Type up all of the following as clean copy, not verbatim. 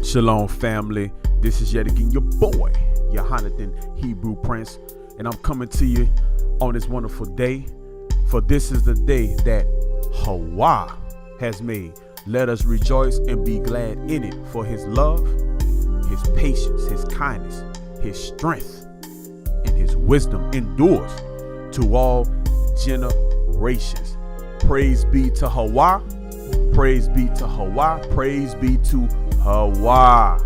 Shalom family, this is yet again your boy, Jonathan Hebrew Prince, and I'm coming to you on this wonderful day, for this is the day that Hawa has made. Let us rejoice and be glad in it, for his love, his patience, his kindness, his strength, and his wisdom endures to all generations. Praise be to Hawa, praise be to Hawa, praise be to Hawa.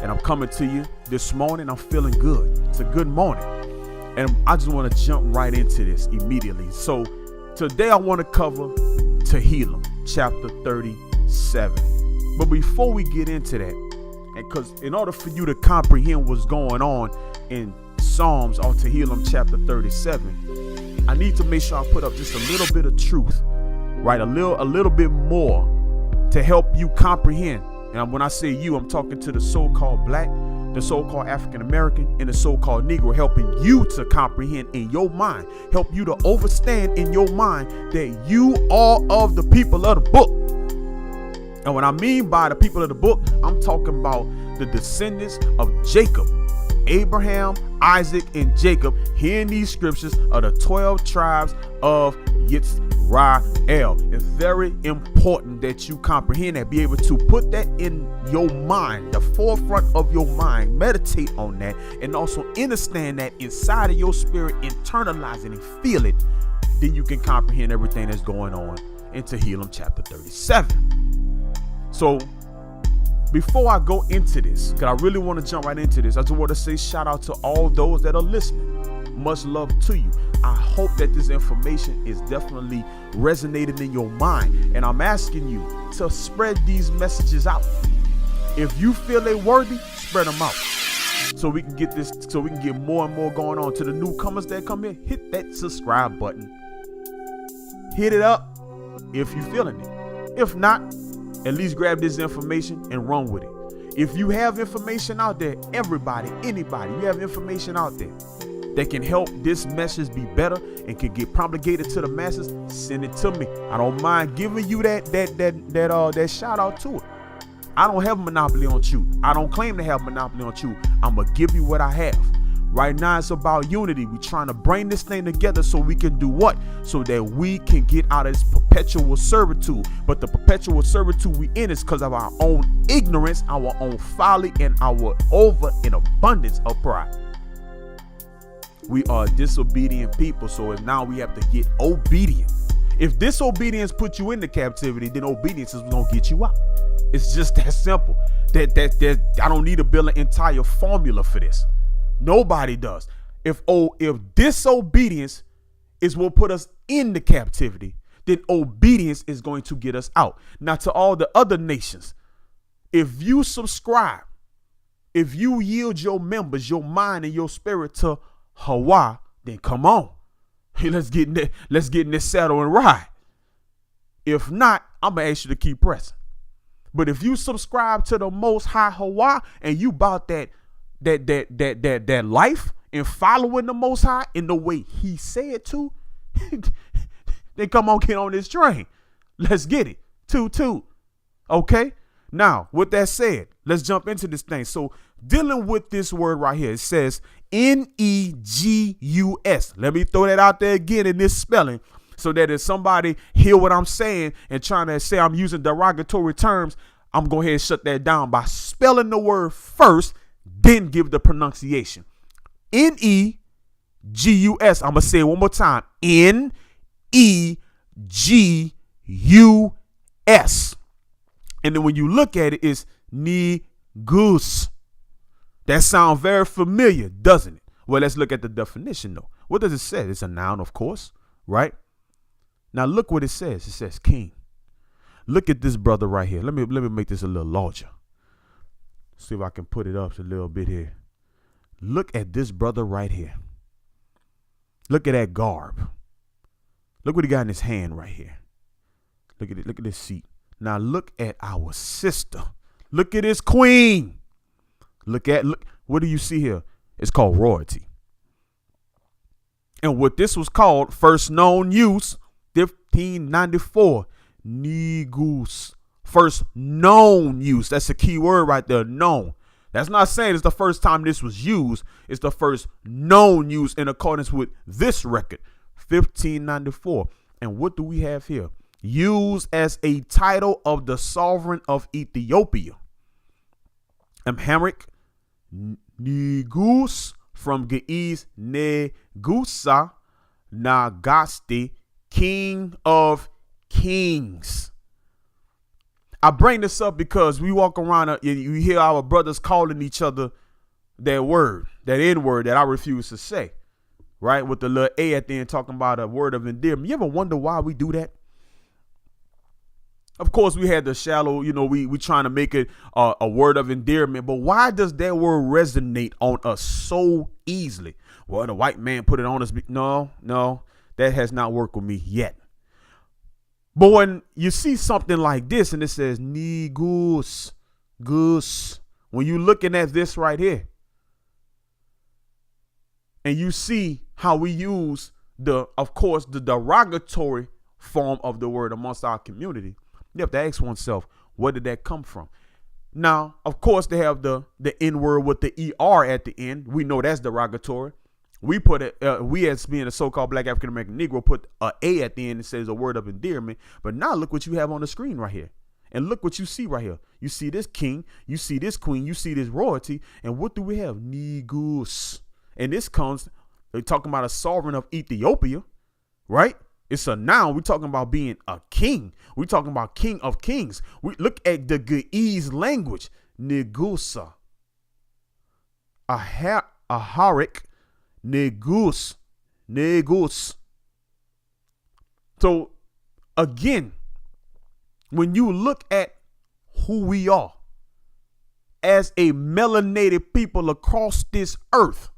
And I'm coming to you this morning. I'm feeling good. It's a good morning. And I just want to jump right into this immediately. So today I want to cover Tehillim, chapter 37. But before we get into that, and because in order for you to comprehend what's going on in Psalms or Tehillim chapter 37, I need to make sure I put up just a little bit of truth, right? A little bit more to help you comprehend. And when I say you, I'm talking to the so-called black, the so-called African-American, and the so-called Negro, helping you to comprehend in your mind, help you to understand in your mind that you are of the people of the book. And what I mean by the people of the book, I'm talking about the descendants of Jacob, Abraham, Isaac, and Jacob. Here in these scriptures are the 12 tribes of Yisrael. It's very important that you comprehend that, be able to put that in your mind, the forefront of your mind, meditate on that, and also understand that inside of your spirit, internalize it and feel it. Then you can comprehend everything that's going on in Tehillim chapter 37. So before I go into this, because I really want to jump right into this, I just want to say shout out to all those that are listening. Much love to you. I hope that this information is definitely resonating in your mind. And I'm asking you to spread these messages out. If you feel they're worthy, spread them out. So we can get this, so we can get more and more going on. To the newcomers that come in, hit that subscribe button. Hit it up if you're feeling it. If not, at least grab this information and run with it. If you have information out there, everybody, anybody, you have information out there that can help this message be better and can get propagated to the masses, send it to me. I don't mind giving you that shout out to it. I don't have a monopoly on truth. I don't claim to have a monopoly on truth. I'm gonna give you what I have. Right now it's about unity. We're trying to bring this thing together so we can do what? So that we can get out of this perpetual servitude. But the perpetual servitude we in is because of our own ignorance, our own folly, and our over and abundance of pride. We are disobedient people, so now we have to get obedient. If disobedience puts you into captivity, then obedience is gonna get you out. It's just that simple. That I don't need to build an entire formula for this. Nobody does. If disobedience is what put us into captivity, then obedience is going to get us out. Now, to all the other nations, if you subscribe, if you yield your members, your mind, and your spirit to Hawa, then come on. Hey, let's get in this saddle and ride. If not, I'm gonna ask you to keep pressing. But if you subscribe to the Most High Hawa and you about that life and following the Most High in the way He said to, then come on, get on this train. Let's get it. Two. Okay. Now, with that said, let's jump into this thing. So, dealing with this word right here, it says Negus. Let me throw that out there again in this spelling, so that if somebody hear what I'm saying and trying to say I'm using derogatory terms, I'm going to go ahead and shut that down by spelling the word first, then give the pronunciation. Negus. I'm going to say it one more time. Negus. And then when you look at it, it's Negus. That sounds very familiar, doesn't it? Well, let's look at the definition, though. What does it say? It's a noun, of course, right? Now, look what it says. It says king. Look at this brother right here. Let me make this a little larger. See if I can put it up a little bit here. Look at this brother right here. Look at that garb. Look what he got in his hand right here. Look at it. Look at this seat. Now look at our sister. Look at his queen. Look, what do you see here? It's called royalty. And what this was called, first known use, 1594, Negus, first known use. That's a key word right there, known. That's not saying it's the first time this was used. It's the first known use in accordance with this record, 1594. And what do we have here? Used as a title of the sovereign of Ethiopia. Amharic Negus, from Ge'ez Negusa, Nagaste, King of Kings. I bring this up because we walk around and you hear our brothers calling each other that word, that N word that I refuse to say, right? With the little A at the end, talking about a word of endearment. You ever wonder why we do that? Of course, we had the shallow, we trying to make it a word of endearment. But why does that word resonate on us so easily? Well, the white man put it on us. No, that has not worked with me yet. But when you see something like this and it says Negus, goose, when you're looking at this right here and you see how we use the derogatory form of the word amongst our community, you have to ask oneself, where did that come from? Now, of course, they have the N word with the ER at the end. We know that's derogatory. We put it, we as being a so-called black African American Negro, put a at the end and says a word of endearment. But now look what you have on the screen right here. And look what you see right here. You see this king, you see this queen, you see this royalty. And what do we have? Negus. And this comes, they're talking about a sovereign of Ethiopia, right? It's a noun. We're talking about being a king. We're talking about king of kings. We look at the Ge'ez language. Negusa. Aharic. Negus. So again, when you look at who we are as a melanated people across this earth,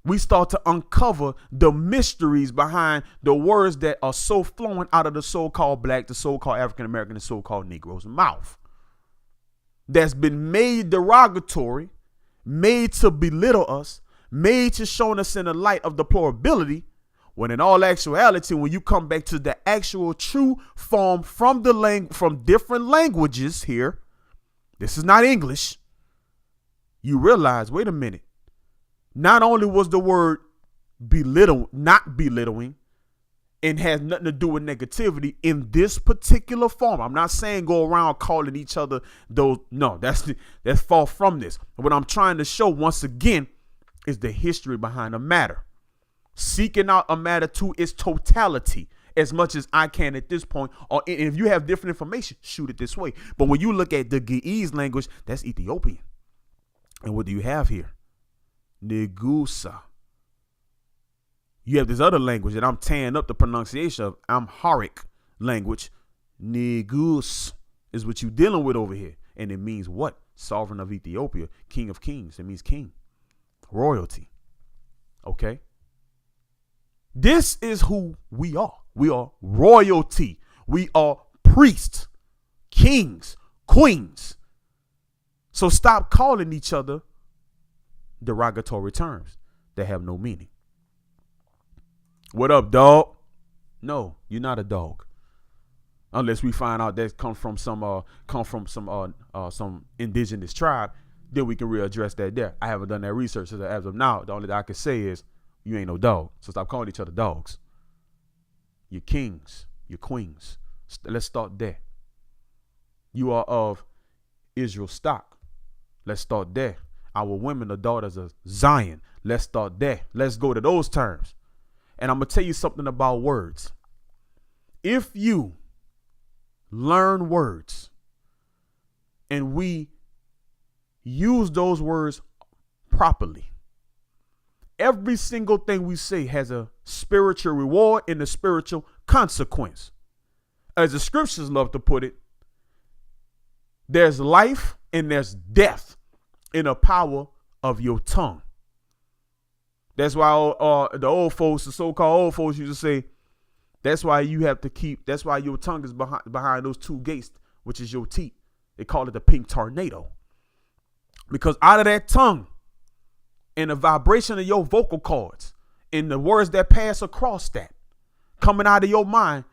we start to uncover the mysteries behind the words that are so flowing out of the so-called black, the so-called African American, the so-called Negro's mouth. That's been made derogatory, made to belittle us, made to show us in the light of deplorability, when in all actuality, when you come back to the actual true form from different languages here, this is not English, you realize, wait a minute. Not only was the word not belittling, and has nothing to do with negativity in this particular form. I'm not saying go around calling each other those. No, that's far from this. What I'm trying to show once again is the history behind a matter. Seeking out a matter to its totality as much as I can at this point. Or if you have different information, shoot it this way. But when you look at the Ge'ez language, that's Ethiopian. And what do you have here? Negusa. You have this other language that I'm tearing up the pronunciation of. Amharic language. Negus is what you're dealing with over here. And it means what? Sovereign of Ethiopia, king of kings. It means king. Royalty. Okay? This is who we are. We are royalty. We are priests, kings, queens. So stop calling each other derogatory terms that have no meaning. What up, dog? No, you're not a dog. Unless we find out that come from some indigenous tribe, then we can readdress that there. I haven't done that research as of now. The only thing I can say is you ain't no dog. So stop calling each other dogs. You're kings, you're queens. Let's start there. You are of Israel stock. Let's start there. Our women are daughters of Zion. Let's start there. Let's go to those terms. And I'm going to tell you something about words. If you learn words and we use those words properly, every single thing we say has a spiritual reward and a spiritual consequence. As the scriptures love to put it, there's life and there's death in the power of your tongue. That's why the old folks, the so-called old folks, used to say, that's why you have to that's why your tongue is behind those two gates, which is your teeth. They call it the pink tornado. Because out of that tongue and the vibration of your vocal cords and the words that pass across that, coming out of your mind,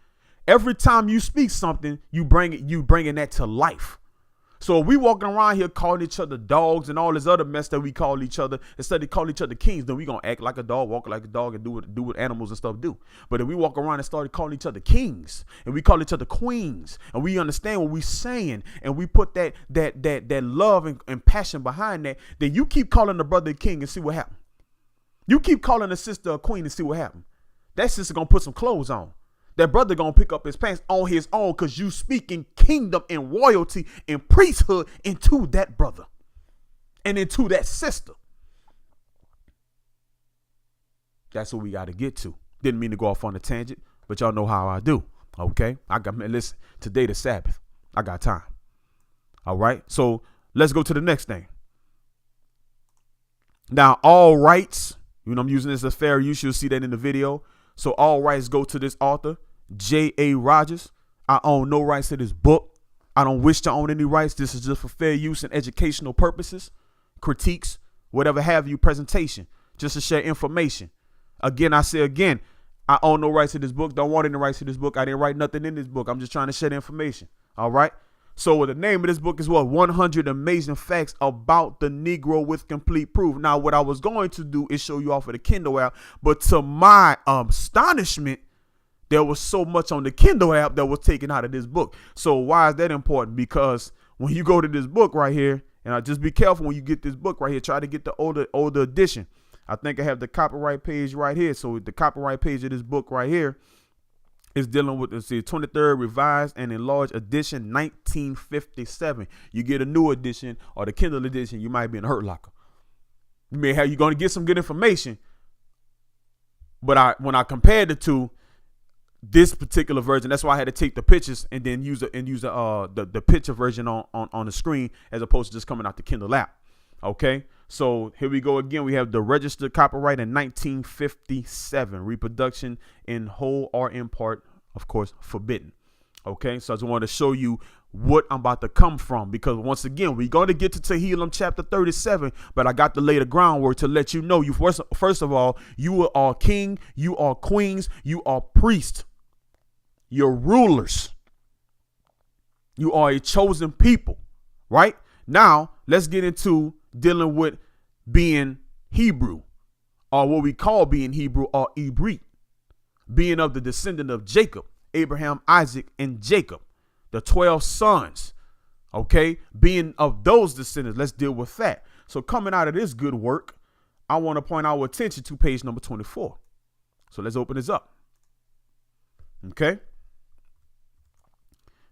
Every time you speak something, you bringing that to life. So if we walking around here calling each other dogs and all this other mess that we call each other, instead of calling each other kings, then we gonna act like a dog, walk like a dog, and do what animals and stuff do. But if we walk around and start calling each other kings, and we call each other queens, and we understand what we saying, and we put that love and passion behind that, then you keep calling the brother a king and see what happens. You keep calling the sister a queen and see what happens. That sister gonna put some clothes on. That brother gonna pick up his pants on his own because you speaking kingdom and royalty and priesthood into that brother and into that sister. That's what we got to get to. Didn't mean to go off on a tangent, but y'all know how I do. Okay, listen. Today the Sabbath. I got time. All right, so let's go to the next thing. Now, all rights. I'm using this as fair use. You'll see that in the video. So all rights go to this author, J.A. Rogers. I own no rights to this book. I don't wish to own any rights. This is just for fair use and educational purposes, critiques, whatever have you, presentation, just to share information. Again, I say again, I own no rights to this book. Don't want any rights to this book. I didn't write nothing in this book. I'm just trying to share the information. All right. So the name of this book is 100 Amazing Facts About the Negro with Complete Proof. Now, what I was going to do is show you off of the Kindle app, but to my astonishment, there was so much on the Kindle app that was taken out of this book. So why is that important? Because when you go to this book right here, and just be careful when you get this book right here, try to get the older edition. I think I have the copyright page right here. So the copyright page of this book right here is dealing with the 23rd revised and enlarged edition, 1957. You get a new edition or the Kindle edition, you might be in a hurt locker. You're going to get some good information. But when I compared the two, this particular version, that's why I had to take the pictures and then use the picture version on the screen as opposed to just coming out the Kindle app. Okay, so here we go again. We have the registered copyright in 1957, reproduction in whole or in part, of course, forbidden. Okay, so I just want to show you what I'm about to come from, because once again, we're going to get to Tehillim chapter 37, but I got to lay the groundwork to let you know, first of all, you are king, you are queens, you are priests, you're rulers, you are a chosen people, right? Now, let's get into dealing with being Hebrew, or what we call being Hebrew, or Ibrit, being of the descendant of Jacob, Abraham, Isaac, and Jacob, the 12 sons. Okay, being of those descendants, let's deal with that. So coming out of this good work, I want to point our attention to page number 24. So let's open this up. Okay,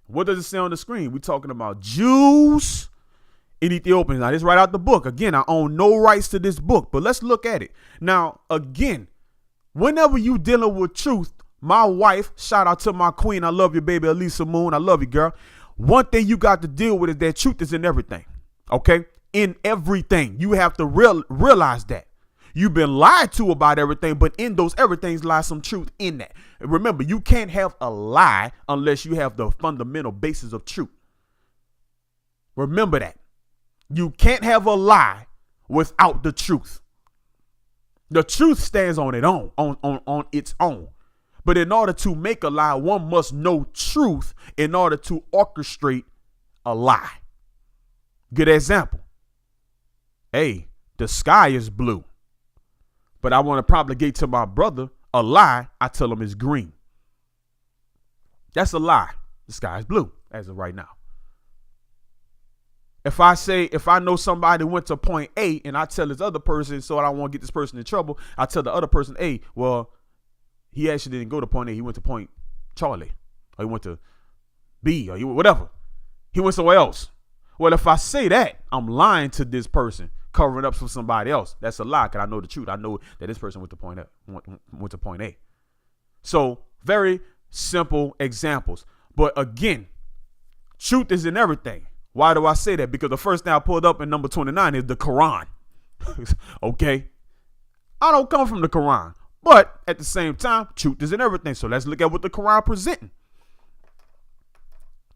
what does it say on the screen? We're talking about Jews in Ethiopia. Now, this right out the book. Again, I own no rights to this book, but let's look at it. Now, again, whenever you dealing with truth, my wife, shout out to my queen, I love you, baby, Elisa Moon, I love you, girl. One thing you got to deal with is that truth is in everything, okay? In everything. You have to realize that. You've been lied to about everything, but in those everythings lies some truth in that. Remember, you can't have a lie unless you have the fundamental basis of truth. Remember that. You can't have a lie without the truth. The truth stands on its own. But in order to make a lie, one must know truth in order to orchestrate a lie. Good example. Hey, the sky is blue, but I want to propagate to my brother a lie. I tell him it's green. That's a lie. The sky is blue as of right now. If I know somebody went to point A and I tell this other person, so I don't want to get this person in trouble, I tell the other person, hey, well, he actually didn't go to point A. He went to point Charlie, or he went to B, or whatever. He went somewhere else. Well, if I say that, I'm lying to this person, covering up for somebody else. That's a lie, because I know the truth. I know that this person went to point A. So very simple examples. But again, truth is in everything. Why do I say that? Because the first thing I pulled up in number 29 is the Quran. Okay. I don't come from the Quran, but at the same time, truth is in everything. So let's look at what the Quran presenting.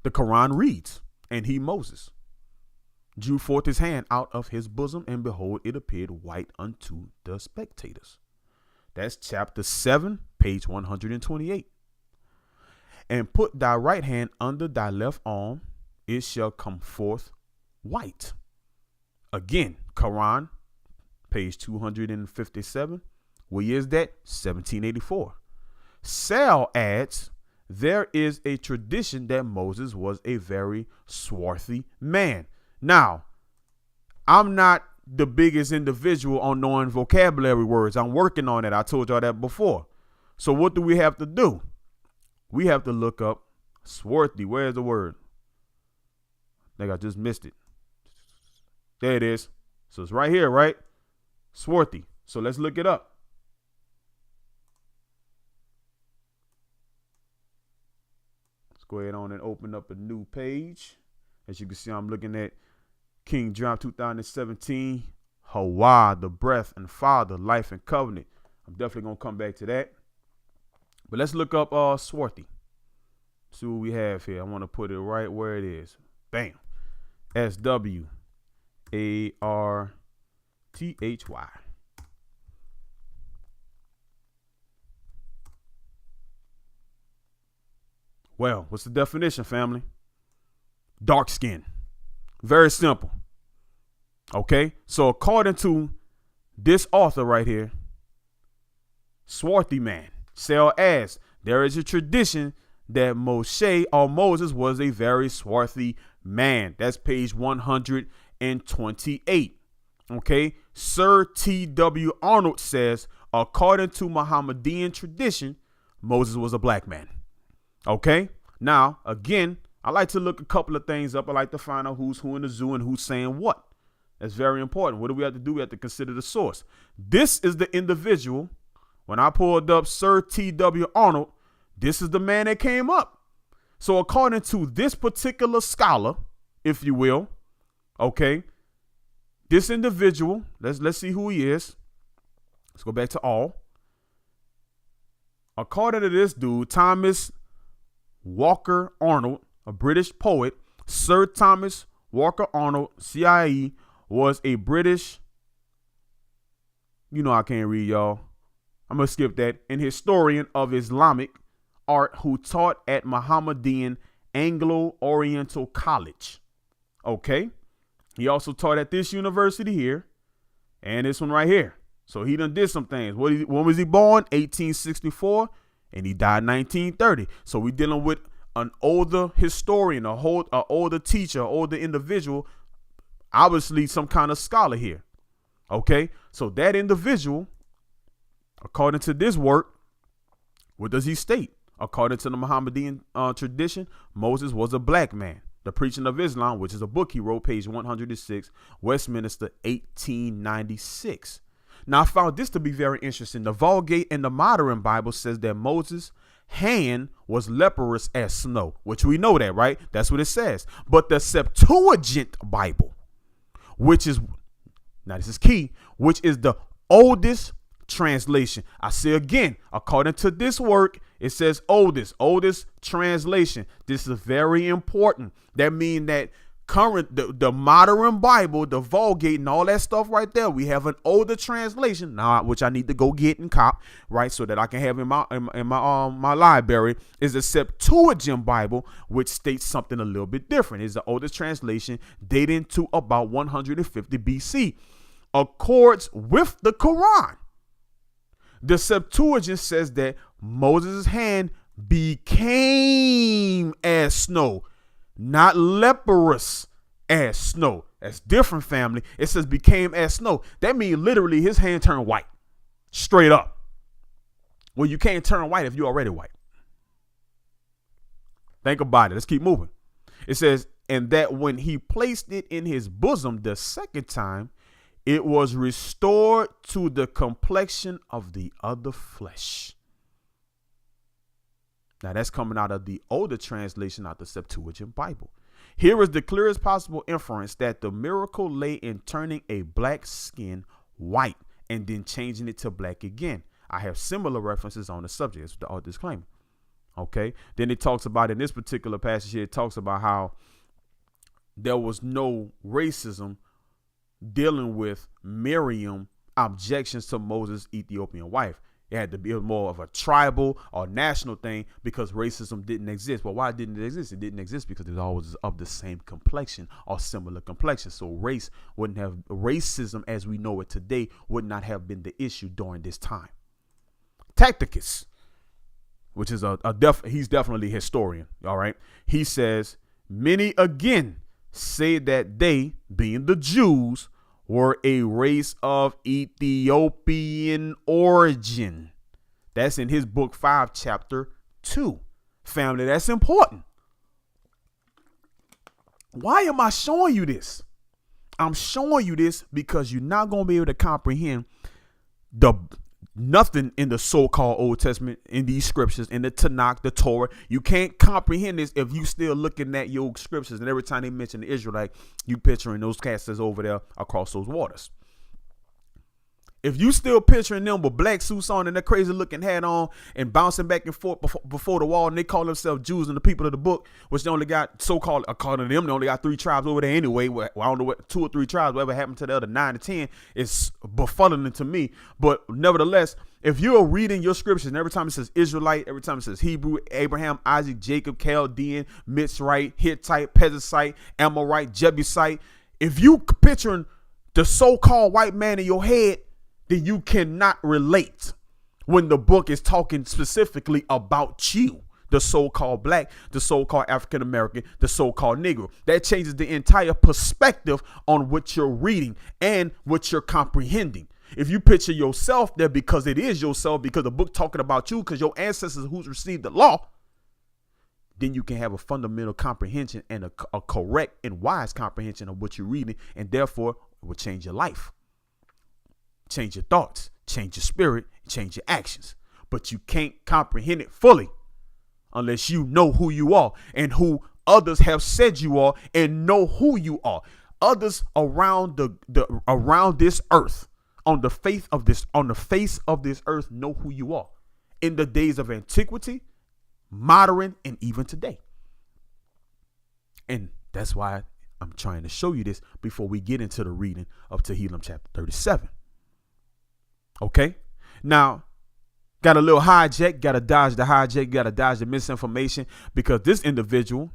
The Quran reads, and he, Moses, drew forth his hand out of his bosom, and behold, it appeared white unto the spectators. That's chapter 7, page 128. and put thy right hand under thy left arm, it shall come forth white. Again, Quran, page 257. What year is that? 1784. Sal adds, there is a tradition that Moses was a very swarthy man. Now, I'm not the biggest individual on knowing vocabulary words. I'm working on it. I told y'all that before. So what do we have to do? We have to look up swarthy. Where's the word? I think I just missed it. There it is. So it's right here, right? Swarthy. So let's look it up. Let's go ahead on and open up a new page. As you can see, I'm looking at King James 2017. Hawa, the breath and father, life and covenant. I'm definitely going to come back to that. But let's look up swarthy. See what we have here. I want to put it right where it is. Bam. SWARTHY. Well, what's the definition, family? Dark skin. Very simple. Okay, so according to this author right here, swarthy man, Sal adds, there is a tradition that Moshe or Moses was a very swarthy man. That's page 128. Okay, Sir T.W. Arnold says, according to Mohammedan tradition, Moses was a black man. Okay, now, again, I like to look a couple of things up. I like to find out who's who in the zoo and who's saying what. That's very important. What do we have to do? We have to consider the source. This is the individual. When I pulled up Sir T.W. Arnold, this is the man that came up. So according to this particular scholar, if you will, okay, this individual, let's see who he is. Let's go back to all. According to this dude, Thomas Walker Arnold, a British poet, Sir Thomas Walker Arnold, CIE, was a British, I can't read, y'all. I'm going to skip that. An historian of Islamic art who taught at Mohammedan Anglo-Oriental College. Okay. He also taught at this university here and this one right here. So he done did some things. When was he born? 1864, and he died 1930. So we dealing with an older historian, an older teacher, older individual, obviously some kind of scholar here. Okay, so that individual, according to this work, what does he state? According to the Mohammedan tradition, Moses was a black man. The Preaching of Islam, which is a book he wrote, page 106, Westminster, 1896. Now, I found this to be very interesting. The Vulgate and the Modern Bible says that Moses' hand was leprous as snow, which we know that, right? That's what it says. But the Septuagint Bible, which is, now this is key, which is the oldest translation. I say again, according to this work, it says oldest translation. This is very important. That means that the modern Bible, the Vulgate and all that stuff right there, we have an older translation now, which I need to go get and cop, right, so that I can have in my library, is the Septuagint Bible, which states something a little bit different. It's the oldest translation, dating to about 150 BC, accords with the Quran. The Septuagint says that Moses' hand became as snow, not leprous as snow. That's different, family. It says became as snow. That means literally his hand turned white, straight up. Well, you can't turn white if you're already white. Think about it. Let's keep moving. It says, and that when he placed it in his bosom the second time, it was restored to the complexion of the other flesh. Now, that's coming out of the older translation of the Septuagint Bible. Here is the clearest possible inference that the miracle lay in turning a black skin white and then changing it to black again. I have similar references on the subject. It's the disclaimer. Okay. Then it talks about, in this particular passage here, it talks about how there was no racism dealing with Miriam objections to Moses' Ethiopian wife. It had to be more of a tribal or national thing because racism didn't exist. Well, why didn't it exist? It didn't exist because it was always of the same complexion or similar complexion. So racism as we know it today would not have been the issue during this time. Tacitus, which is he's definitely a historian. All right. He says, many again say that they, being the Jews, were a race of Ethiopian origin. That's in his book 5, chapter 2. Family, that's important. Why am I showing you this? I'm showing you this because you're not going to be able to comprehend nothing in the so-called Old Testament, in these scriptures, in the Tanakh, the Torah. You can't comprehend this if you still looking at your scriptures. And every time they mention the Israelite, you picturing those cats over there across those waters. If you still picturing them with black suits on and their crazy looking hat on and bouncing back and forth before the wall, and they call themselves Jews and the people of the book, which they only got so-called, according to them, they only got 3 tribes over there anyway. Well, I don't know what 2 or 3 tribes, whatever happened to the other 9 to 10 is befuddling to me. But nevertheless, if you're reading your scriptures and every time it says Israelite, every time it says Hebrew, Abraham, Isaac, Jacob, Chaldean, Mitzrite, Hittite, Perizzite, Amorite, Jebusite, if you picturing the so-called white man in your head, then you cannot relate when the book is talking specifically about you, the so-called black, the so-called African-American, the so-called Negro. That changes the entire perspective on what you're reading and what you're comprehending. If you picture yourself there because it is yourself, because the book talking about you, because your ancestors who's received the law, then you can have a fundamental comprehension and a correct and wise comprehension of what you're reading, and therefore it will change your life. Change your thoughts, change your spirit, change your actions. But you can't comprehend it fully unless you know who you are and who others have said you are and know who you are. Others around around this earth, on the face of this earth, know who you are. In the days of antiquity, modern, and even today. And that's why I'm trying to show you this before we get into the reading of Tehillim chapter 37. Okay, now got a little hijack, got to dodge the hijack, got to dodge the misinformation, because this individual,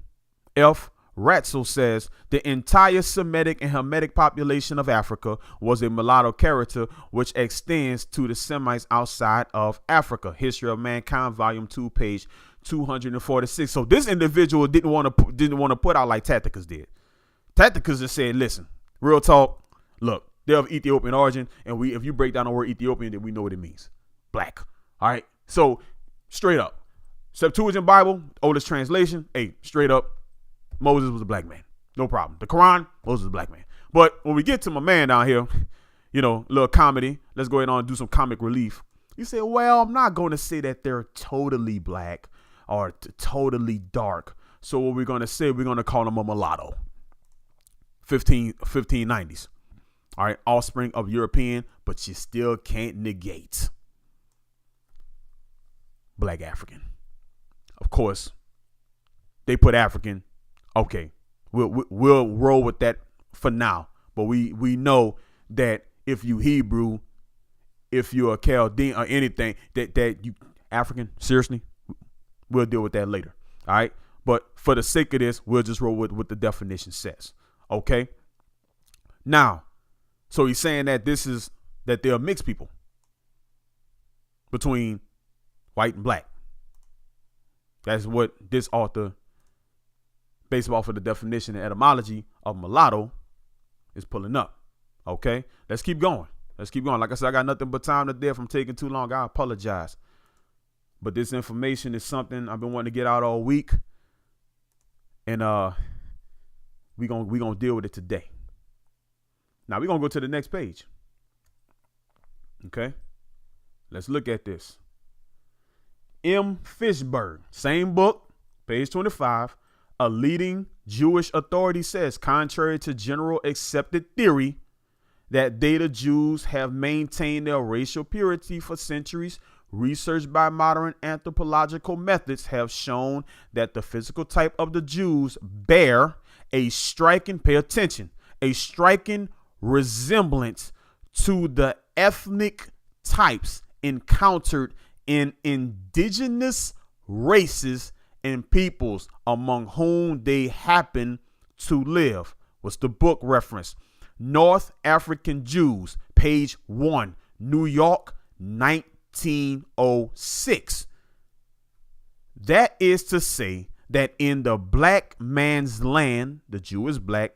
F. Ratzel, says the entire Semitic and Hamitic population of Africa was a mulatto character, which extends to the Semites outside of Africa. History of Mankind, Volume 2, page 246. So this individual didn't want to put out like Tacitus did. Tacitus just said, listen, real talk, look. They're of Ethiopian origin, and if you break down the word Ethiopian, then we know what it means. Black. All right. So straight up, Septuagint Bible, oldest translation. Hey, straight up, Moses was a black man. No problem. The Quran, Moses was a black man. But when we get to my man down here, little comedy. Let's go ahead and do some comic relief. You say, well, I'm not going to say that they're totally black or totally dark. So what we're going to say, we're going to call them a mulatto. 1590s. All right, offspring of European, but you still can't negate black African. Of course, they put African. Okay, we'll roll with that for now. But we know that if you Hebrew, if you're a Chaldean or anything, that you African, seriously, we'll deal with that later. All right, but for the sake of this, we'll just roll with what the definition says. Okay, now. So he's saying that that they're mixed people between white and black. That's what this author, based off of the definition and etymology of mulatto, is pulling up. Okay, let's keep going. Like I said, I got nothing but time today. If I'm taking too long, I apologize. But this information is something I've been wanting to get out all week, and we gonna deal with it today. Now we're going to go to the next page. Okay. Let's look at this. M. Fishberg, same book, page 25. A leading Jewish authority says, contrary to general accepted theory that the Jews have maintained their racial purity for centuries, research by modern anthropological methods have shown that the physical type of the Jews bear a striking, pay attention, a striking resemblance to the ethnic types encountered in indigenous races and peoples among whom they happen to live. What's the book reference? North African Jews, page 1, New York, 1906. That is to say that in the black man's land, the Jew is black,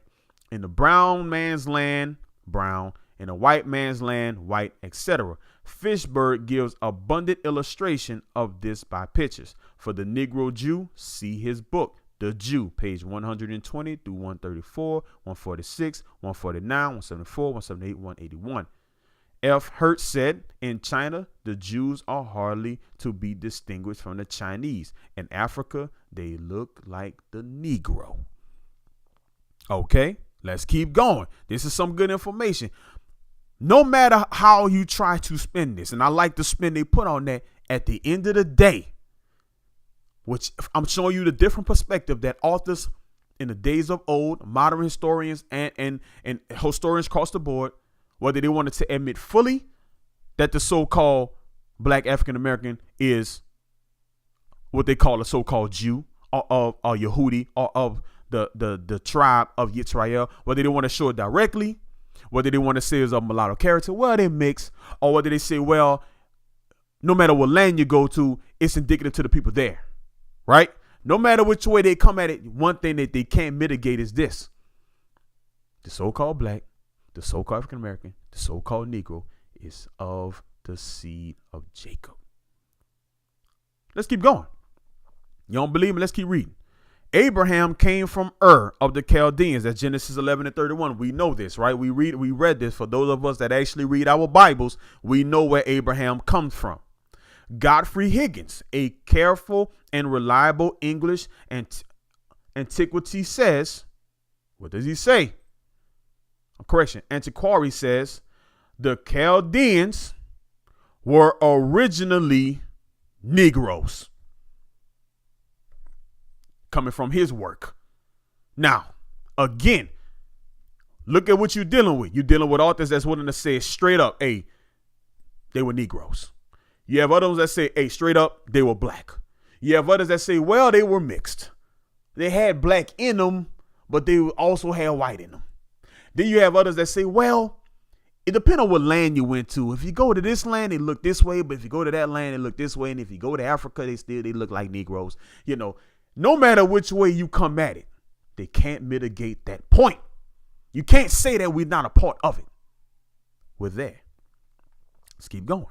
in the brown man's land, brown, in the white man's land, white, etc. Fishberg gives abundant illustration of this by pictures. For the Negro Jew, see his book, The Jew, page 120 through 134, 146, 149, 174, 178, 181. F. Hertz said, in China, the Jews are hardly to be distinguished from the Chinese. In Africa, they look like the Negro. Okay, let's keep going. This is some good information. No matter how you try to spin this, and I like the spin they put on that, at the end of the day, which I'm showing you the different perspective that authors in the days of old, modern historians and historians across the board, whether they wanted to admit fully that the so-called black African American is what they call a so-called Jew or Yehudi or of the tribe of Yisrael, whether they want to show it directly, whether they want to say it's of mulatto character, well, they mix, or whether they say, well, no matter what land you go to, it's indicative to the people there, right? No matter which way they come at it, one thing that they can't mitigate is this. The so-called black, the so-called African American, the so-called Negro is of the seed of Jacob. Let's keep going. You don't believe me? Let's keep reading. Abraham came from Ur of the Chaldeans. That's Genesis 11:31. We know this, right? We read this. For those of us that actually read our Bibles, we know where Abraham comes from. Godfrey Higgins, a careful and reliable English antiquity says, what does he say? Correction, antiquary says, the Chaldeans were originally Negroes. Coming from his work. Now, again, look at what you're dealing with. You're dealing with authors that's willing to say straight up, hey, they were Negroes. You have others that say, hey, straight up, they were black. You have others that say, well, they were mixed. They had black in them, but they also had white in them. Then you have others that say, well, it depends on what land you went to. If you go to this land, they look this way. But if you go to that land, they look this way. And if you go to Africa, they look like Negroes. You know, no matter which way you come at it, they can't mitigate that point. You can't say that we're not a part of it. We're there. Let's keep going.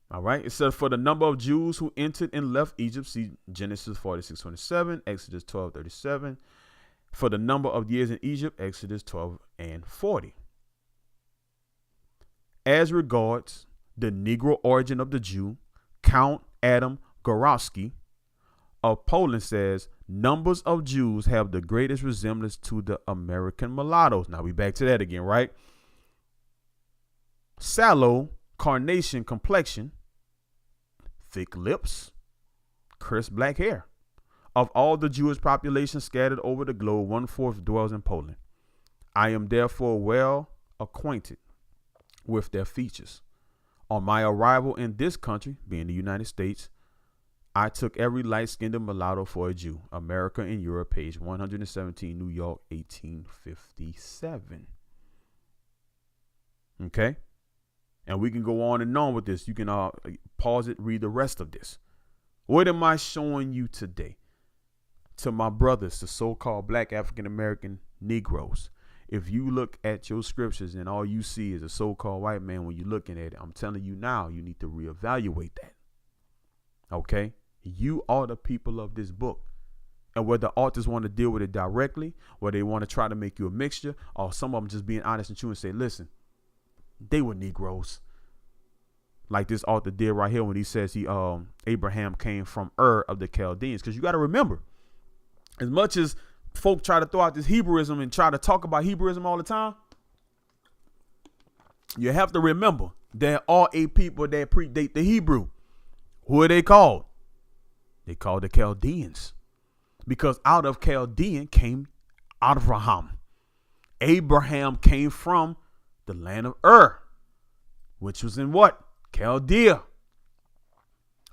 All right. It says, for the number of Jews who entered and left Egypt, see Genesis 46:27, Exodus 12:37. For the number of years in Egypt, Exodus 12:40. As regards the Negro origin of the Jew, Count Adam Gorowski of Poland says, numbers of Jews have the greatest resemblance to the American mulattoes. Now we back to that again, right? Sallow, carnation complexion, thick lips, crisp black hair. Of all the Jewish population scattered over the globe, 1/4 dwells in Poland. I am therefore well acquainted with their features. On my arrival in this country, being the United States, I took every light-skinned mulatto for a Jew. America and Europe, page 117, New York, 1857. Okay? And we can go on and on with this. You can pause it, read the rest of this. What am I showing you today? To my brothers, the so-called black African-American Negroes. If you look at your scriptures and all you see is a so-called white man when you're looking at it, I'm telling you now, you need to reevaluate that. Okay? You are the people of this book. And whether authors want to deal with it directly, or they want to try to make you a mixture, or some of them just being honest and true and say, listen, they were Negroes. Like this author did right here when he says Abraham came from Ur of the Chaldeans. Because you got to remember, as much as folk try to throw out this Hebrewism and try to talk about Hebrewism all the time, you have to remember there are a people that predate the Hebrew. Who are they called? They called the Chaldeans. Because out of Chaldean came Abraham. Abraham came from the land of Ur, which was in what? Chaldea.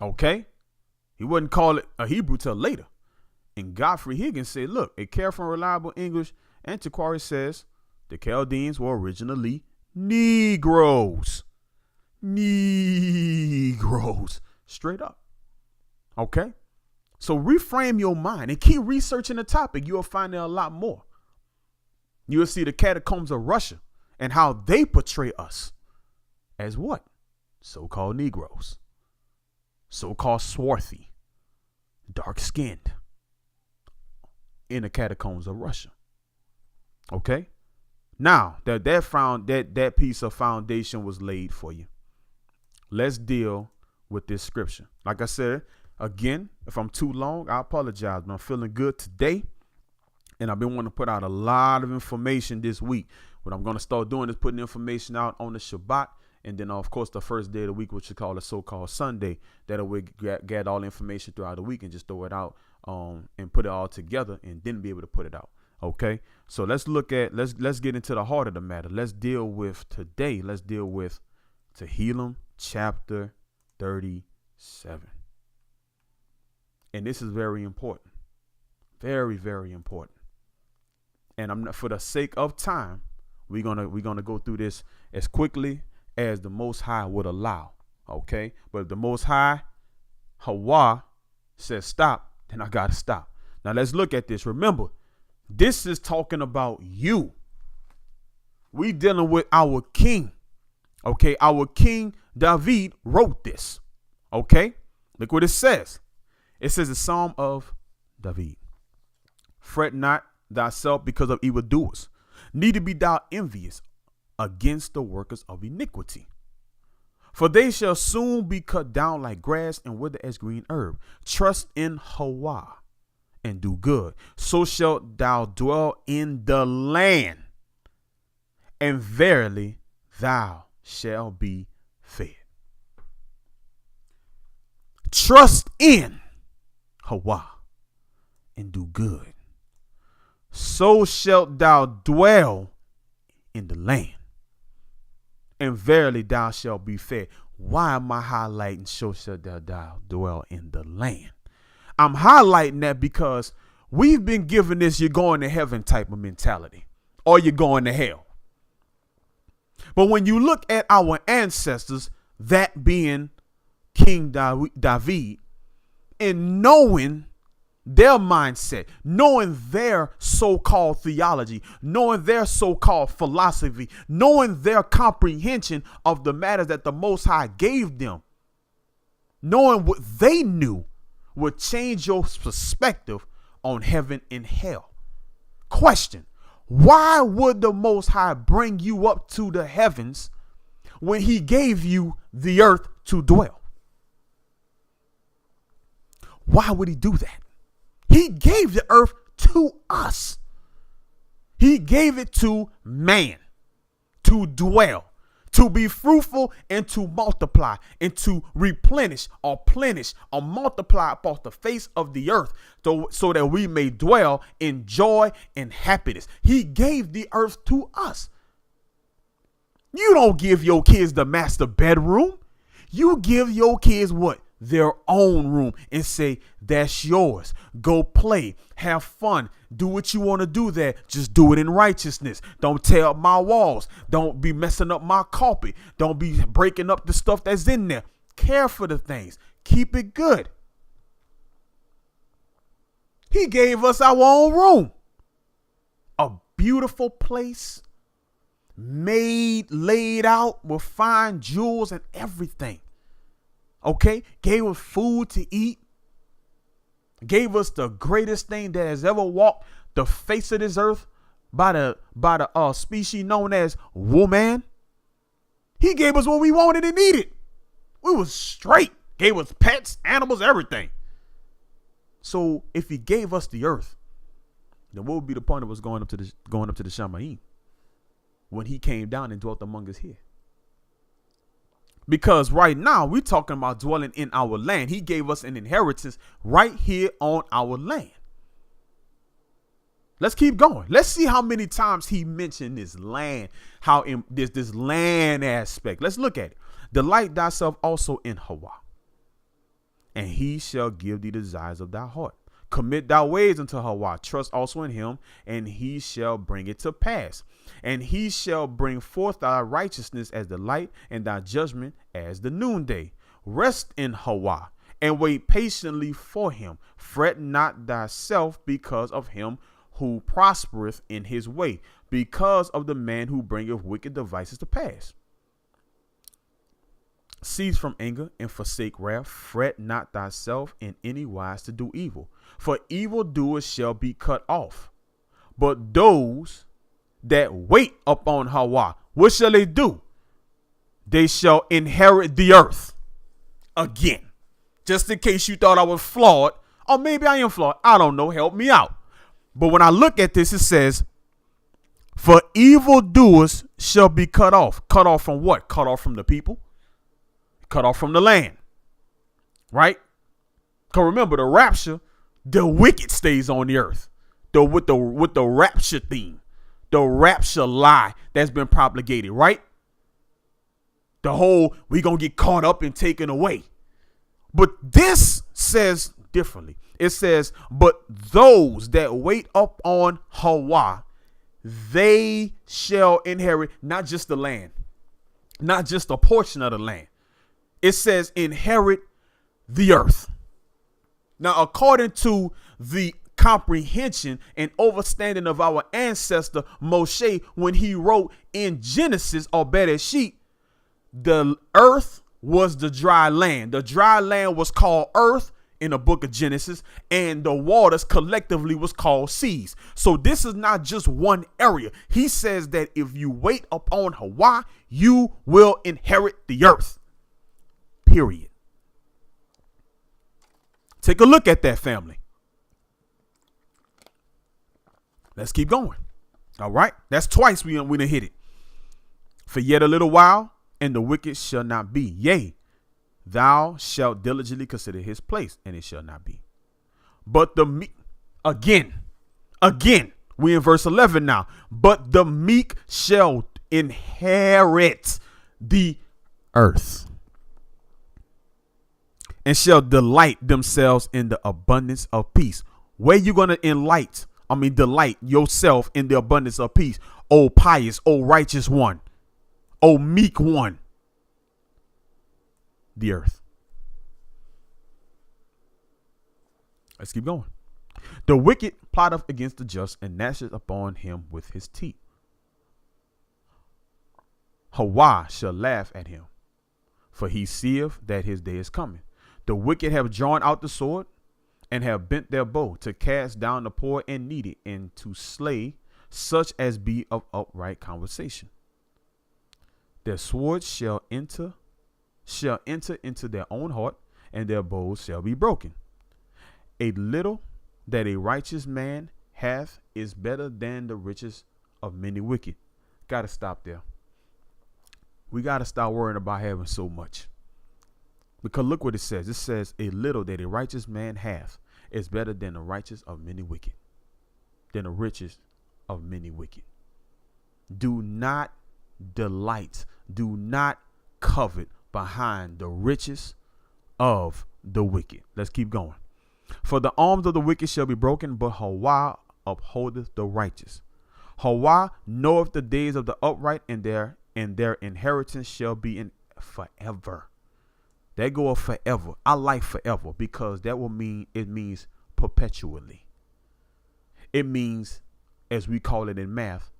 Okay? He wouldn't call it a Hebrew till later. And Godfrey Higgins said, look, a careful and reliable English antiquary says the Chaldeans were originally Negroes. Negroes. Straight up. Okay? So reframe your mind and keep researching the topic. You'll find there a lot more. You'll see the catacombs of Russia and how they portray us as what? So-called Negroes. So-called swarthy. Dark-skinned. In the catacombs of Russia. Okay? Now that piece of foundation was laid for you. Let's deal with this scripture. Like I said, again, if I'm too long, I apologize, but I'm feeling good today. And I've been wanting to put out a lot of information this week. What I'm going to start doing is putting information out on the Shabbat. And then, of course, the first day of the week, which we call the so-called Sunday, that we get all the information throughout the week and just throw it out and put it all together and then be able to put it out. OK, so let's get into the heart of the matter. Let's deal with today. Let's deal with Tehillim chapter 37. And this is very important. Very, very important. And I'm not, for the sake of time, we're gonna go through this as quickly as the Most High would allow. Okay, but if the Most High, Hawa, says stop, then I gotta stop. Now let's look at this. Remember, this is talking about you. We dealing with our king. Okay, our King David wrote this. Okay, look what it says. It says the Psalm of David. Fret not thyself because of evildoers, neither be thou envious against the workers of iniquity. For they shall soon be cut down like grass and wither as green herb. Trust in Hawa and do good. So shalt thou dwell in the land, and verily thou shalt be fed. Trust in Hawa and do good. So shalt thou dwell in the land, and verily thou shalt be fed. Why am I highlighting so shalt thou dwell in the land? I'm highlighting that because we've been given this you're going to heaven type of mentality, or you're going to hell. But when you look at our ancestors, that being King David, and knowing their mindset, knowing their so-called theology, knowing their so-called philosophy, knowing their comprehension of the matters that the Most High gave them, knowing what they knew would change your perspective on heaven and hell. Question: why would the Most High bring you up to the heavens when he gave you the earth to dwell? Why would he do that? He gave the earth to us. He gave it to man to dwell, to be fruitful and to multiply and to replenish or plenish or multiply upon the face of the earth so that we may dwell in joy and happiness. He gave the earth to us. You don't give your kids the master bedroom. You give your kids what? Their own room and say, that's yours. Go play, have fun, do what you want to do there. Just do it in righteousness. Don't tear up my walls. Don't be messing up my carpet. Don't be breaking up the stuff that's in there. Care for the things. Keep it good. He gave us our own room. A beautiful place, made, laid out with fine jewels and everything. Okay, gave us food to eat, gave us the greatest thing that has ever walked the face of this earth by the species known as woman. He gave us what we wanted and needed. We was straight. Gave us pets, animals, everything. So if he gave us the earth, then what would be the point of us going up to the Shamayim when he came down and dwelt among us here? Because right now we're talking about dwelling in our land. He gave us an inheritance right here on our land. Let's keep going. Let's see how many times he mentioned this land, how in this land aspect. Let's look at it. Delight thyself also in Hawa, and he shall give thee the desires of thy heart. Commit thy ways unto Hawa. Trust also in him, and he shall bring it to pass. And he shall bring forth thy righteousness as the light, and thy judgment as the noonday. Rest in Hawa, and wait patiently for him. Fret not thyself because of him who prospereth in his way, because of the man who bringeth wicked devices to pass. Cease from anger and forsake wrath. Fret not thyself in any wise to do evil, for evildoers shall be cut off. But those that wait upon Hawa, what shall they do? They shall inherit the earth. Again, just in case you thought I was flawed, or maybe I am flawed, I don't know, help me out. But when I look at this, it says, for evildoers shall be cut off. Cut off from what? Cut off from the people. Cut off from the land. Right? Because remember, the rapture, the wicked stays on the earth. With the rapture theme. The rapture lie that's been propagated, right? The whole, we going to get caught up and taken away. But this says differently. It says, but those that wait up on Hawa, they shall inherit not just the land, not just a portion of the land. It says inherit the earth. Now, according to the comprehension and understanding of our ancestor Moshe, when he wrote in Genesis or Bereshit, the earth was the dry land. The dry land was called earth in the book of Genesis, and the waters collectively was called seas. So this is not just one area. He says that if you wait upon Hawa, you will inherit the earth. Period. Take a look at that, family. Let's keep going. All right. That's twice we done hit it. For yet a little while, and the wicked shall not be. Yea, thou shalt diligently consider his place, and it shall not be. But the meek, again, we in verse 11 now. But the meek shall inherit the earth, and shall delight themselves in the abundance of peace. Where you going to delight yourself in the abundance of peace? O pious, O righteous one, O meek one. The earth. Let's keep going. The wicked plotteth against the just, and gnasheth upon him with his teeth. Hawa shall laugh at him, for he seeth that his day is coming. The wicked have drawn out the sword, and have bent their bow to cast down the poor and needy, and to slay such as be of upright conversation. Their swords shall enter into their own heart, and their bows shall be broken. A little that a righteous man hath is better than the riches of many wicked. Got to stop there. We got to stop worrying about having so much. Because look what it says. It says a little that a righteous man hath is better than the righteous of many wicked. Than the riches of many wicked. Do not delight. Do not covet behind the riches of the wicked. Let's keep going. For the arms of the wicked shall be broken, but Hawa upholdeth the righteous. Hawa knoweth the days of the upright, and their inheritance shall be in forever. That go of forever. I like forever because that will mean, it means perpetually. It means, as we call it in math,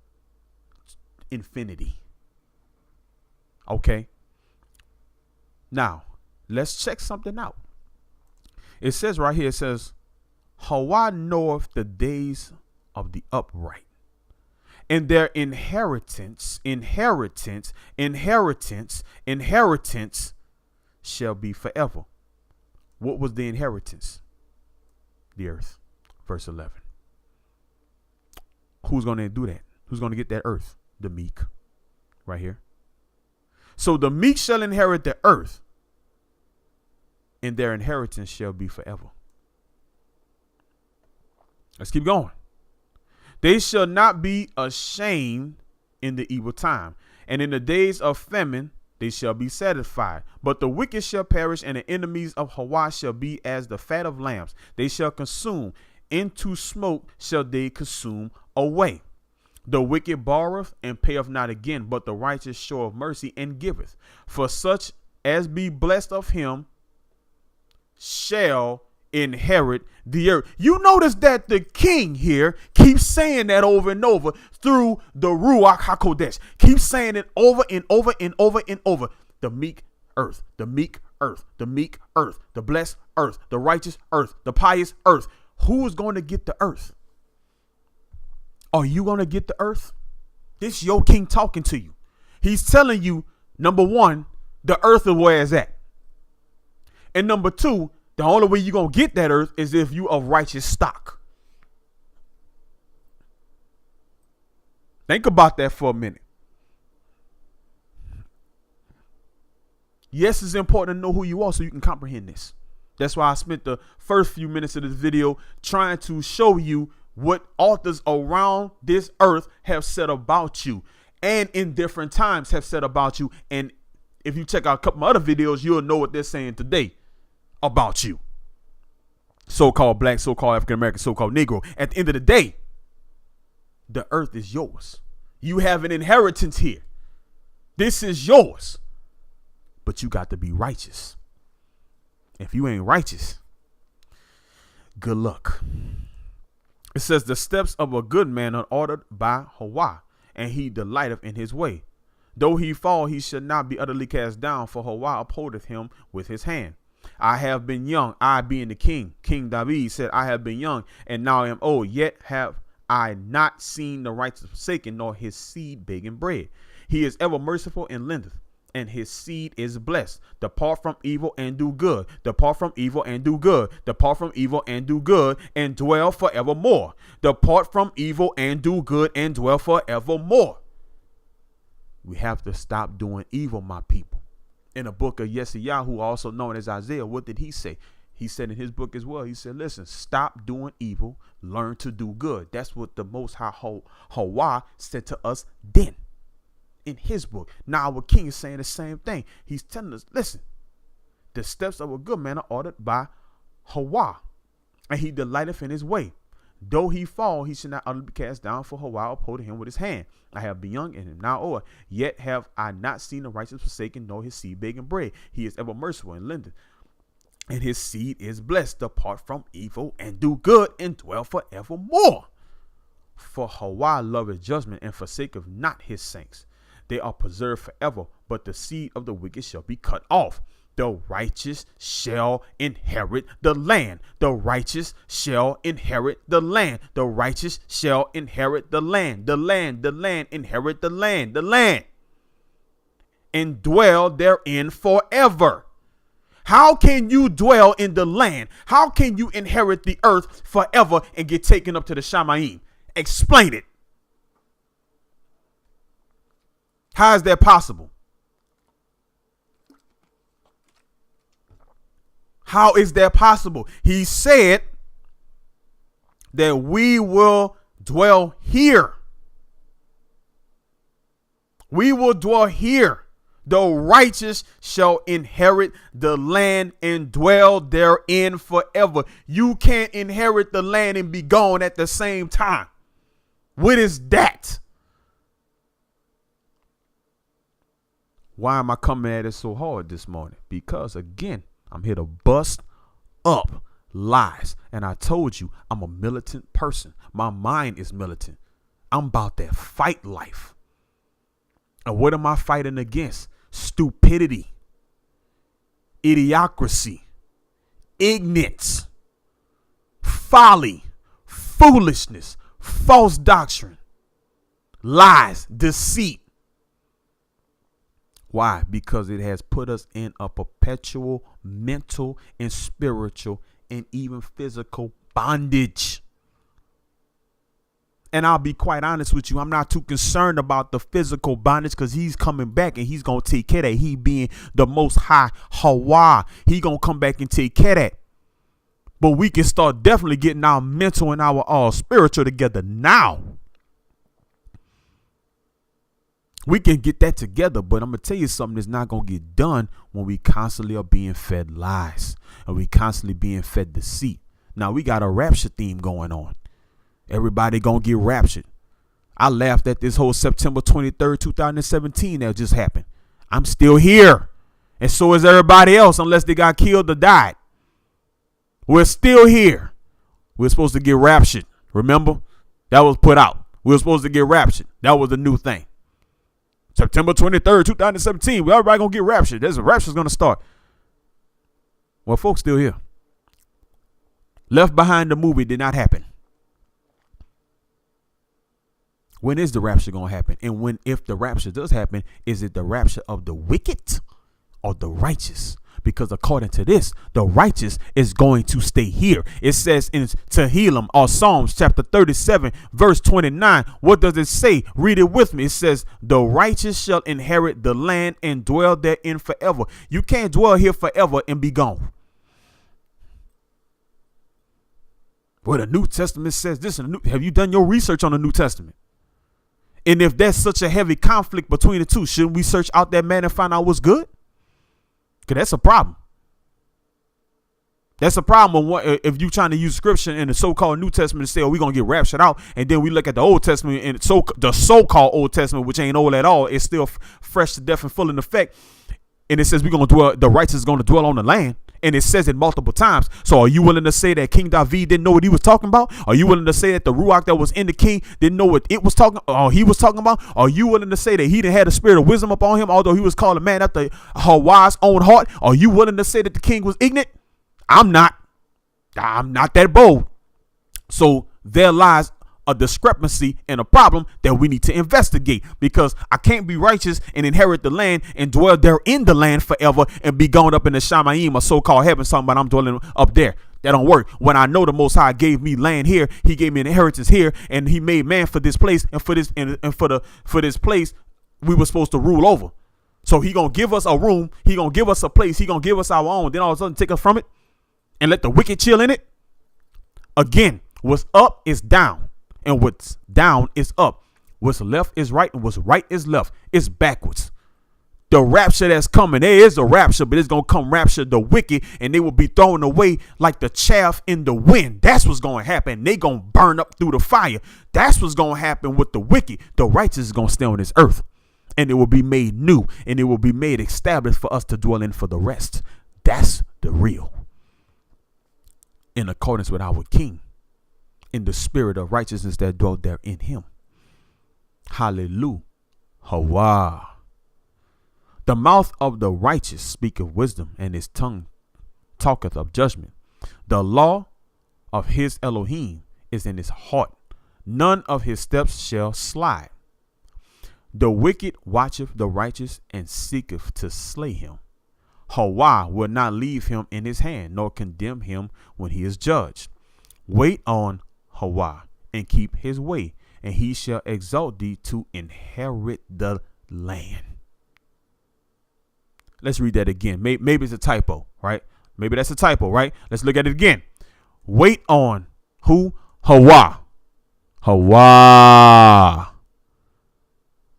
infinity. Okay. Now, let's check something out. It says right here, it says, Hawa knoweth the days of the upright, and their inheritance shall be forever. What was the inheritance? The earth. Verse 11. Who's going to do that? Who's going to get that earth? The meek. Right here. So the meek shall inherit the earth, and their inheritance shall be forever. Let's keep going. They shall not be ashamed in the evil time, and in the days of famine they shall be satisfied. But the wicked shall perish, and the enemies of Hawa shall be as the fat of lambs. They shall consume, into smoke shall they consume away. The wicked borroweth and payeth not again, but the righteous showeth mercy and giveth. For such as be blessed of him shall inherit the earth. You notice that the king here keeps saying that over and over through the Ruach HaKodesh. Keeps saying it over and over and over and over. The meek earth, the meek earth, the meek earth, the blessed earth, the righteous earth, the pious earth. Who is going to get the earth? Are you going to get the earth? This is your king talking to you. He's telling you, number one, the earth is where it's at. And number two, the only way you're going to get that earth is if you of righteous stock. Think about that for a minute. Yes, it's important to know who you are so you can comprehend this. That's why I spent the first few minutes of this video trying to show you what authors around this earth have said about you, and in different times have said about you. And if you check out a couple other videos, you'll know what they're saying today about you. So-called black, so-called African-American, so-called Negro. At the end of the day, the earth is yours. You have an inheritance here. This is yours. But you got to be righteous. If you ain't righteous, good luck. It says, the steps of a good man are ordered by Hawa, and he delighteth in his way. Though he fall, he shall not be utterly cast down, for Hawa upholdeth him with his hand. I have been young, I being the king. King David said, I have been young, and now I am old, yet have I not seen the righteous forsaken, nor his seed begging bread. He is ever merciful and lendeth, and his seed is blessed. Depart from evil and do good. Depart from evil and do good. Depart from evil and do good, and dwell forevermore. Depart from evil and do good, and dwell forevermore. We have to stop doing evil, my people. In the book of Yeshayahu, also known as Isaiah, what did he say? He said in his book as well, he said, listen, stop doing evil, learn to do good. That's what the Most High Hawa said to us then in his book. Now our king is saying the same thing. He's telling us, listen, the steps of a good man are ordered by Hawa, and he delighteth in his way. Though he fall, he shall not utterly be cast down, for Hawa upholding him with his hand. I have been young and am now old, yet have I not seen the righteous forsaken, nor his seed begging bread. He is ever merciful and lendeth, and his seed is blessed. Depart from evil and do good, and dwell forevermore. For Hawa loveth judgment, and forsaketh not his saints. They are preserved forever, but the seed of the wicked shall be cut off. The righteous shall inherit the land. The righteous shall inherit the land. The righteous shall inherit the land. The land, inherit the land, and dwell therein forever. How can you dwell in the land? How can you inherit the earth forever and get taken up to the Shamayim? Explain it. How is that possible? How is that possible? He said that we will dwell here. We will dwell here. The righteous shall inherit the land and dwell therein forever. You can't inherit the land and be gone at the same time. What is that? Why am I coming at it so hard this morning? Because again, I'm here to bust up lies. And I told you, I'm a militant person. My mind is militant. I'm about that fight life. And what am I fighting against? Stupidity, idiocracy, ignorance, folly, foolishness, false doctrine, lies, deceit. Why? Because it has put us in a perpetual mental and spiritual and even physical bondage. And I'll be quite honest with you. I'm not too concerned about the physical bondage because he's coming back and he's going to take care of that. He being the Most High Hawa. He going to come back and take care of that. But we can start definitely getting our mental and our spiritual together now. We can get that together, but I'm going to tell you something that's not going to get done when we constantly are being fed lies and we constantly being fed deceit. Now, we got a rapture theme going on. Everybody going to get raptured. I laughed at this whole September 23rd, 2017 that just happened. I'm still here. And so is everybody else, unless they got killed or died. We're still here. We're supposed to get raptured. Remember? That was put out. We were supposed to get raptured. That was the new thing. September 23rd, 2017. Everybody going to get raptured. There's a rapture's going to start. Well, folks still here. Left Behind the movie did not happen. When is the rapture going to happen? And if the rapture does happen, is it the rapture of the wicked or the righteous? Because according to this, the righteous is going to stay here. It says in Tehillim or Psalms chapter 37, verse 29. What does it say? Read it with me. It says, the righteous shall inherit the land and dwell therein forever. You can't dwell here forever and be gone. Well, the New Testament says this. Have you done your research on the New Testament? And if there's such a heavy conflict between the two, shouldn't we search out that man and find out what's good? Because that's a problem. That's a problem if you're trying to use scripture in the so-called New Testament to say, oh, we're going to get raptured out. And then we look at the Old Testament and the so-called Old Testament, which ain't old at all. It's still fresh to death and full in effect. And it says the righteous is going to dwell on the land. And it says it multiple times. So are you willing to say that King David didn't know what he was talking about? Are you willing to say that the Ruach that was in the king didn't know what he was talking about? Are you willing to say that he didn't have the spirit of wisdom upon him, although he was called a man after Hawa's own heart? Are you willing to say that the king was ignorant? I'm not that bold. So there lies a discrepancy and a problem that we need to investigate, because I can't be righteous and inherit the land and dwell there in the land forever and be gone up in the Shamayim or so-called heaven, something about I'm dwelling up there. That don't work. When I know the Most High gave me land here, he gave me an inheritance here, and he made man for this place, and for this place we were supposed to rule over. So he gonna give us a room, he gonna give us a place, he gonna give us our own, then all of a sudden take us from it and let the wicked chill in it. Again, what's up is down. And what's down is up. What's left is right, and what's right is left. It's backwards. The rapture that's coming, there is a rapture, but it's going to come rapture the wicked, and they will be thrown away like the chaff in the wind. That's what's going to happen. They going to burn up through the fire. That's what's going to happen with the wicked. The righteous is going to stay on this earth, and it will be made new, and it will be made established for us to dwell in for the rest. That's the real. In accordance with our King, in the spirit of righteousness that dwelt there in him. Hallelujah. Hawa. The mouth of the righteous speaketh wisdom, and his tongue talketh of judgment. The law of his Elohim is in his heart. None of his steps shall slide. The wicked watcheth the righteous and seeketh to slay him. Hawa will not leave him in his hand, nor condemn him when he is judged. Wait on Hawa and keep his way, and he shall exalt thee to inherit the land. Let's read that again. Maybe it's a typo, right? Maybe that's a typo, right? Let's look at it again. Wait on who? Hawa. Hawa.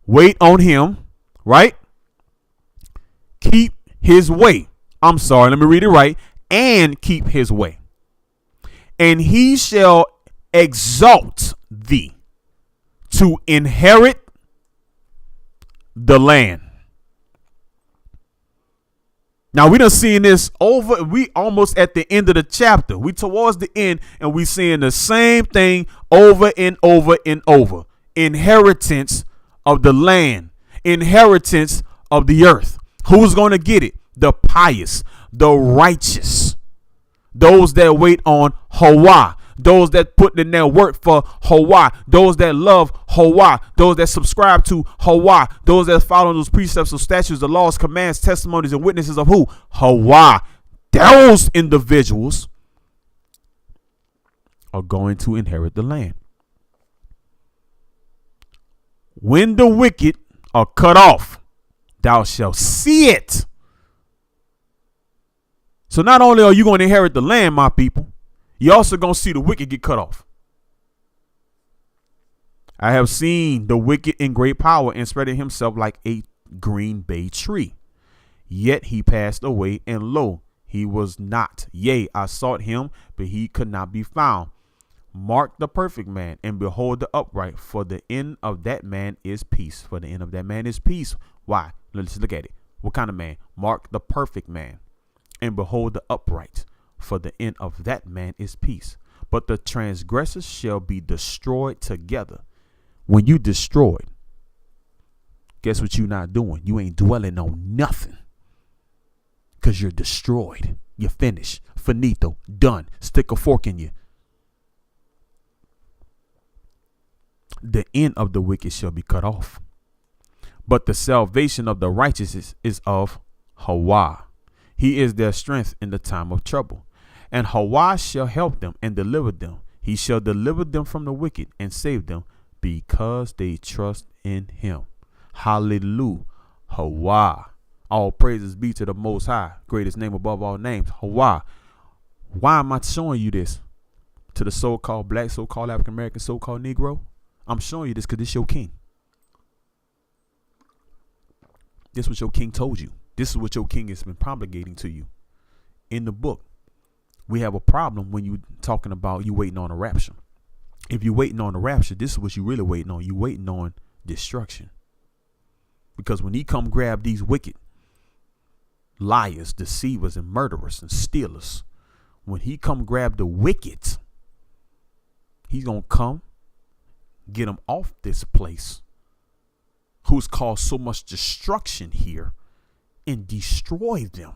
Wait on him, right? Keep his way. I'm sorry, let me read it right. And keep his way. And he shall exalt thee to inherit the land. Now we done seen this over. We almost at the end of the chapter. We towards the end, and we seeing the same thing over and over and over. Inheritance of the land. Inheritance of the earth. Who's going to get it? The pious, the righteous, those that wait on Hawa. Those that put in their work for Hawa, those that love Hawa, those that subscribe to Hawa, those that follow those precepts of statutes, the laws, commands, testimonies, and witnesses of who? Hawa. Those individuals are going to inherit the land. When the wicked are cut off, thou shalt see it. So not only are you going to inherit the land, my people, You also going to see the wicked get cut off. I have seen the wicked in great power and spreading himself like a green bay tree. Yet he passed away, and lo, he was not. Yea, I sought him, but he could not be found. Mark the perfect man, and behold the upright, for the end of that man is peace. For the end of that man is peace. Why? Let's look at it. What kind of man? Mark the perfect man, and behold the upright, for the end of that man is peace. But the transgressors shall be destroyed together. When you destroyed, guess what you're not doing? You ain't dwelling on nothing, because you're destroyed. You're finished. Finito. Done. Stick a fork in you. The end of the wicked shall be cut off, but the salvation of the righteous is of Hawa. He is their strength in the time of trouble. And Hawa shall help them and deliver them. He shall deliver them from the wicked and save them, because they trust in him. Hallelujah. Hawa. All praises be to the Most High, greatest name above all names. Hawa. Why am I showing you this? To the so-called black, so-called African American, so-called Negro? I'm showing you this because this your king. This is what your king told you. This is what your king has been promulgating to you. In the book, we have a problem when you talking about you waiting on a rapture. If you're waiting on the rapture, this is what you really waiting on. You waiting on destruction. Because when he come grab these wicked liars, deceivers, and murderers and stealers, when he come grab the wicked, he's going to come get them off this place who's caused so much destruction here and destroy them.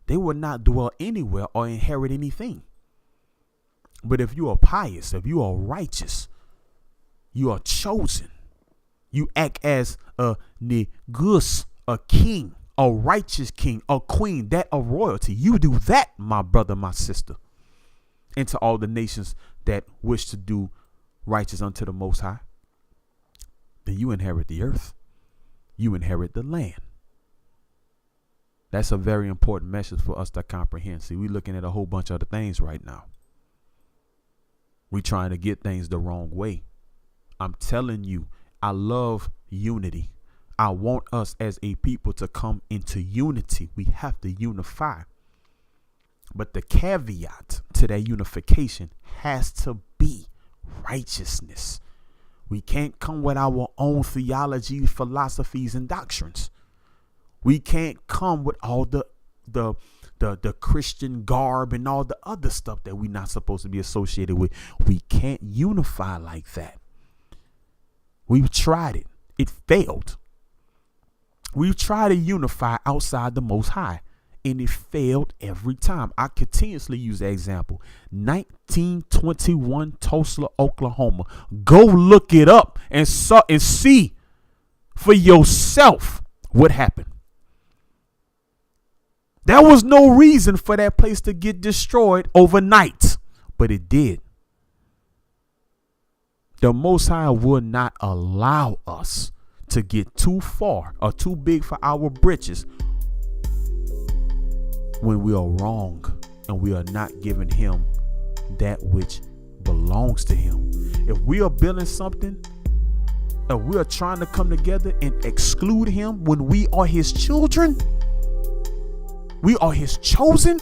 They will not dwell anywhere or inherit anything. But if you are pious, if you are righteous, you are chosen. You act as a negus, a king, a righteous king, a queen, that of royalty. You do that, my brother, my sister. And to all the nations that wish to do righteous unto the Most High, then you inherit the earth. You inherit the land. That's a very important message for us to comprehend. See, we're looking at a whole bunch of other things right now. We're trying to get things the wrong way. I'm telling you, I love unity. I want us as a people to come into unity. We have to unify. But the caveat to that unification has to be righteousness. We can't come with our own theology, philosophies, and doctrines. We can't come with all the Christian garb and all the other stuff that we're not supposed to be associated with. We can't unify like that. We've tried it. It failed. We've tried to unify outside the Most High, and it failed every time. I continuously use that example. 1921 Tulsa, Oklahoma. Go look it up and see for yourself what happened. There was no reason for that place to get destroyed overnight, but it did. The Most High would not allow us to get too far or too big for our britches when we are wrong and we are not giving him that which belongs to him. If we are building something, if we are trying to come together and exclude him when we are his children, we are his chosen,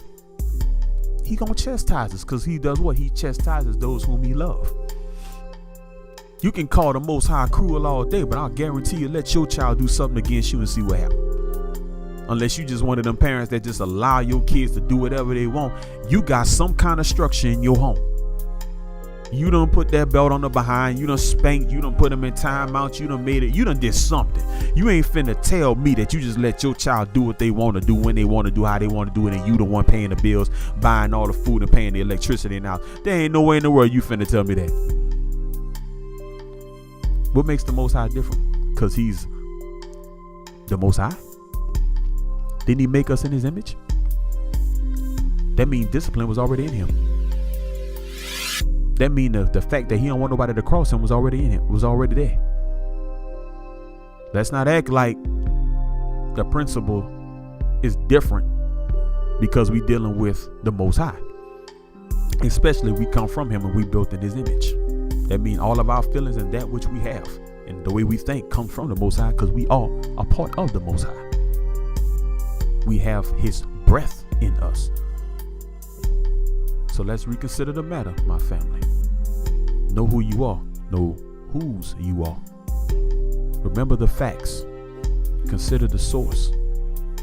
he gonna chastise us, because he does what? He chastises those whom he loves. You can call the Most High cruel all day, but I'll guarantee you, let your child do something against you and see what happens. Unless you just one of them parents that just allow your kids to do whatever they want, you got some kind of structure in your home. You done put that belt on the behind, you done spanked, you done put them in timeout, you done made it, you done did something. You ain't finna tell me that you just let your child do what they want to do, when they want to do, how they want to do it, and you the one paying the bills, buying all the food and paying the electricity now. There ain't no way in the world you finna tell me that. What makes the Most High different? Because he's the Most High? Didn't he make us in his image? That means discipline was already in him. That means the fact that he don't want nobody to cross him was already in him, was already there. Let's not act like the principle is different because we dealing with the Most High. Especially we come from him and we built in his image. That means all of our feelings and that which we have and the way we think comes from the Most High, because we are a part of the Most High. We have his breath in us. So let's reconsider the matter, my family. Know who you are. Know whose you are. Remember the facts. Consider the source.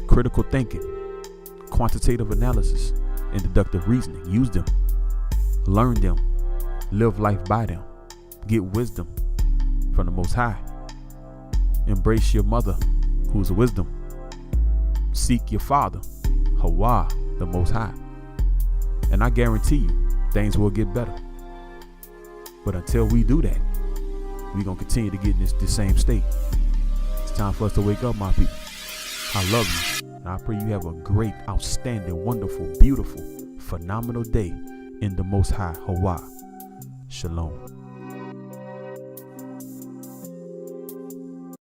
Critical thinking, quantitative analysis, and deductive reasoning. Use them. Learn them. Live life by them. Get wisdom from the Most High. Embrace your mother, who's a wisdom. Seek your father, Hawa, the Most High. And I guarantee you, things will get better. But until we do that, we're going to continue to get in this same state. It's time for us to wake up, my people. I love you. And I pray you have a great, outstanding, wonderful, beautiful, phenomenal day in the Most High, Hawa. Shalom.